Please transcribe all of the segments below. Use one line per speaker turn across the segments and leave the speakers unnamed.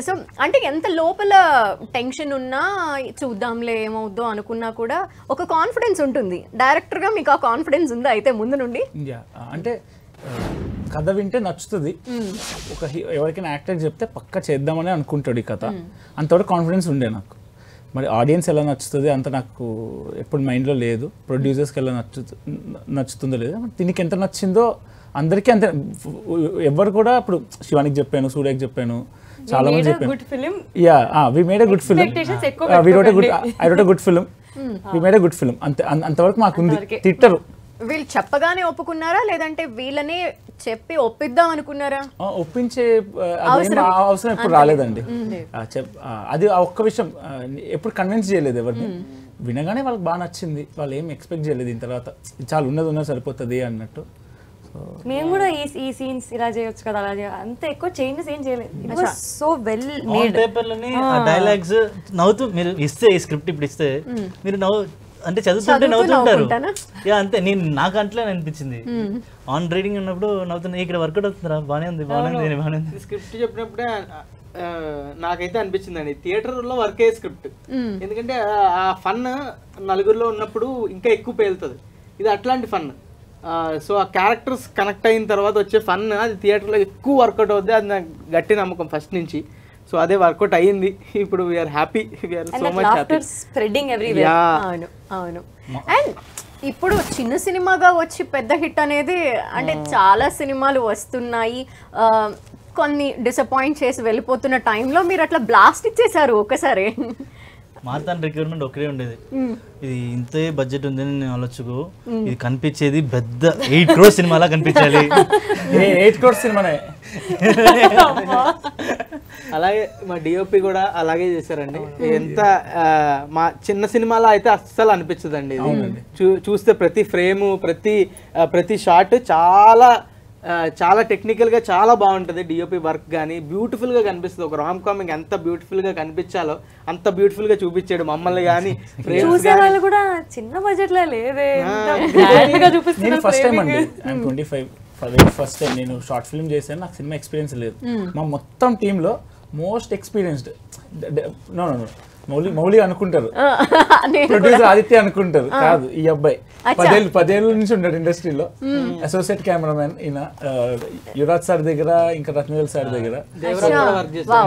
So అంటే ఎంత లోపల టెన్షన్ ఉన్నా చూద్దాంలే ఏమవుద్దో అనుకున్నా కూడా ఒక కాన్ఫిడెన్స్ ఉంటుంది. డైరెక్టర్గా మీకు ఆ కాన్ఫిడెన్స్ ఉందా అయితే ముందు నుండి?
అంటే కథ వింటే నచ్చుతుంది, ఒక ఎవరికైనా యాక్టర్ చెప్తే పక్క చేద్దామని అనుకుంటాడు ఈ కథ, అంతవరకు కాన్ఫిడెన్స్ ఉండే నాకు. మరి ఆడియన్స్ ఎలా నచ్చుతుంది అంత నాకు ఎప్పుడు మైండ్లో లేదు, ప్రొడ్యూసర్స్కి ఎలా నచ్చుతుందో లేదు. దీనికి ఎంత నచ్చిందో అందరికీ అంతే. ఎవరు కూడా ఇప్పుడు శివానికి చెప్పాను, సూర్యకి చెప్పాను, చాలా మంది చెప్పాను. We made a good film, I wrote a good film, we made a good film, అంతే. అంతవరకు మాకుంది. తిట్టరు.
వీళ్ళు చెప్పగానే ఒప్పుకున్నారా లేదంటే వీళ్ళనే చెప్పి ఒప్పిద్దాం అనుకున్నారా?
ఒప్పించే అవసరం ఎప్పుడు రాలేదండి. అది ఒక్క విషయం ఎప్పుడు కన్విన్స్ చేయలేదు ఎవరిని. వినగానే వాళ్ళకి బాగా నచ్చింది, వాళ్ళు ఏం ఎక్స్పెక్ట్ చేయలేదు దీని తర్వాత చాలా ఉన్నది సరిపోతుంది అన్నట్టు.
మేము కూడా ఈ సీన్స్ ఇలా చేయొచ్చు కదా, అలా అంత ఎక్కువ చేంజెస్ ఏం చేయలేదు. It was so well made.
పేపర్లోనే ఆ డైలాగ్స్ నవ్వుతూ మీరు ఇస్తే, ఈ స్క్రిప్ట్ ఇప్పుడు ఇస్తే మీరు అంటే చదువుతుంటే నవ్వుతుంటారు. అంతే, నేను నాకు అట్లే అనిపించింది. ఆన్ రీడింగ్ ఉన్నప్పుడు నవ్వుతున్నా, ఇక్కడ వర్కౌట్ అవుతుందిరా, బాగానే ఉంది, బాగానే ఉంది.
స్క్రిప్ట్ చెప్పినప్పుడే నాకైతే అనిపించిందండి థియేటర్లో వర్క్ అయ్యే స్క్రిప్ట్. ఎందుకంటే ఆ ఫన్ నలుగురిలో ఉన్నప్పుడు ఇంకా ఎక్కువ పేలుతుంది. ఇది అట్లాంటి ఫన్. సో ఆ క్యారెక్టర్స్ కనెక్ట్ అయిన తర్వాత వచ్చే ఫన్ అది థియేటర్లో ఎక్కువ వర్కౌట్ అవుతుంది. అది నాకు గట్టి నమ్మకం ఫస్ట్ నుంచి. సో అదే వర్కౌట్ అయ్యింది. ఇప్పుడు we are happy, we are so much happy.
Spreading everywhere.
అవును అవును. అండ్ ఇప్పుడు చిన్న సినిమాగా వచ్చి పెద్ద హిట్ అనేది, అంటే చాలా సినిమాలు వస్తున్నాయి, కొన్ని డిసప్పాయింట్ చేసి వెళ్ళిపోతున్న టైంలో మీరు అట్లా బ్లాస్ట్ ఇచ్చేసారు ఒకసారి.
మాతాన్ రిక్వైర్మెంట్ ఒకటే ఉండేది, ఇది ఇంతే బడ్జెట్ ఉందని నేను ఆలోచకు, ఇది కనిపించేది పెద్ద 8 crore సినిమాలా కనిపించాలి.
8 crore సినిమానే.
అలాగే మా డిఓపి కూడా అలాగే చేశారండి. ఎంత మా చిన్న సినిమాలో అయితే అస్సలు అనిపించదండి. చూస్తే ప్రతి ఫ్రేము, ప్రతి షాట్ చాలా టెక్నికల్గా చాలా బాగుంటుంది. డిఓపి వర్క్ కానీ బ్యూటిఫుల్గా కనిపిస్తుంది. ఒక రామ్ కామింగ్ ఎంత బ్యూటిఫుల్గా కనిపించాలో అంత బ్యూటిఫుల్గా చూపించాడు మమ్మల్ని. కానీ
చూసేవాళ్ళు కూడా చిన్న బడ్జెట్లో లేదే,
ఫస్ట్ టైం అండి, 25 ఫస్ట్ టైం నేను షార్ట్ ఫిల్మ్ చేశాను. నాకు సినిమా ఎక్స్పీరియన్స్ లేదు. మా మొత్తం టీంలో మోస్ట్ ఎక్స్పీరియన్స్డ్ మౌలి అనుకుంటారు, ప్రొడ్యూసర్ ఆదిత్య అనుకుంటారు, కాదు ఈ అబ్బాయి 10 ఏళ్ళ నుంచి ఉంటాడు ఇండస్ట్రీలో. అసోసియేట్ కెమెరామెన్ ఈయన, యువరాజ్ సార్ దగ్గర, ఇంకా రత్నవేల్ సార్ దగ్గర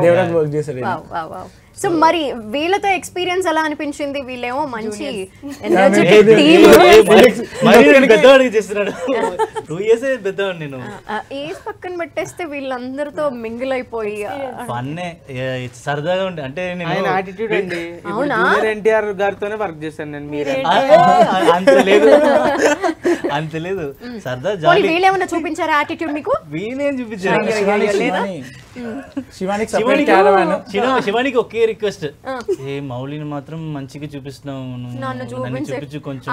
దేవరాజ్ వర్క్ చేశారు.
సో మరి వీళ్ళతో ఎక్స్పీరియన్స్ ఎలా అనిపించింది? వీళ్ళేమో మంచి ఏజ్ పక్కన పెట్టేస్తే వీళ్ళందరితో మింగిల్ అయిపోయి
సరదాగా ఉండే. అంటే
యాటిట్యూడ్ అండి. జూనియర్ ఎన్టీఆర్ గారితోనే వర్క్ చేశాను నేను. మీరు
అంత లేదు, సరదా.
వీళ్ళేమన్నా చూపించారా యాటిట్యూడ్ మీకు?
వీళ్ళేం చూపించారు? శివానికి ఒకే రిక్వెస్ట్, ఏ మౌలిని మాత్రం మంచిగా చూపిస్తున్నావు, నన్ను చూపించు కొంచెం.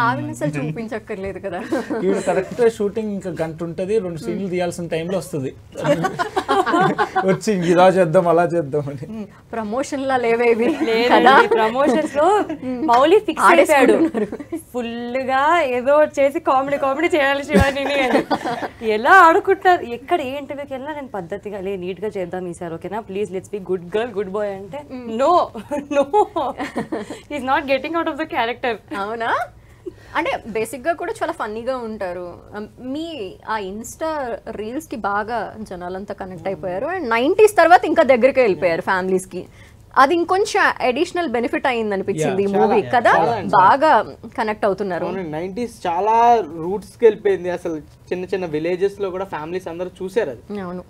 చూపించక్కర్లేదు కదా.
ఇప్పుడు కరెక్ట్ షూటింగ్ ఇంకా గంట ఉంటుంది, 2 సీన్లు తీయాల్సిన టైంలో వస్తుంది వచ్చి ఇలా చేద్దాం అలా చేద్దాం అని.
ప్రమోషన్ లా లేవేవి.
ప్రమోషన్స్ లో మౌలి ఫిక్స్ అయిపోయాడు ఫుల్ గా, ఏదో చేసి కామెడీ చేయాలి శివాని. ఎలా ఆడుకుంటారు, ఎక్కడ ఏ ఇంటర్వ్యూకి వెళ్ళినా నేను పద్ధతిగా నీట్ గా చేద్దాం ఈసారి, ఓకేనా please let's be good girl good boy అంటే no is not getting out of the character.
అవునా? అంటే బేసిక్గా కూడా చాలా ఫన్నీగా ఉంటారు. మీ ఆ ఇన్స్టా రీల్స్కి బాగా జనాలంతా కనెక్ట్ అయిపోయారు. అండ్ 90s తర్వాత ఇంకా దగ్గరికి వెళ్ళిపోయారు ఫ్యామిలీస్కి. అది ఇంకొంచెం అడిషనల్ బెనిఫిట్ అయింది అనిపించింది ఈ మూవీ కదా, బాగా కనెక్ట్ అవుతున్నారు.
90s చాలా రూట్స్కి వెళ్ళిపోయింది. అసలు చిన్న విలేజెస్ లో కూడా ఫ్యామిలీస్ అందరూ చూసారు అది.
అవును.